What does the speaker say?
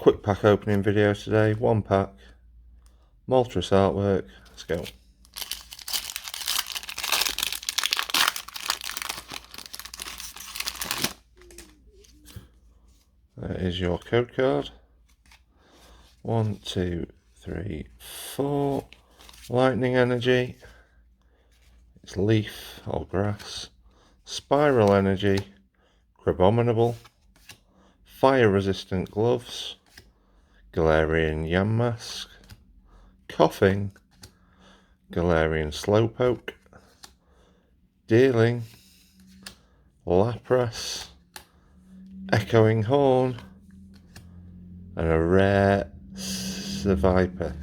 Quick pack opening video today. One pack. Moltres artwork. Let's go. There is your code card. 1, 2, 3, 4. Lightning energy. It's leaf or grass. Spiral energy. Crabominable. Fire resistant gloves. Galarian Yamask. Coughing. Galarian Slowpoke. Deerling. Lapras. Echoing Horn. And a rare Seviper.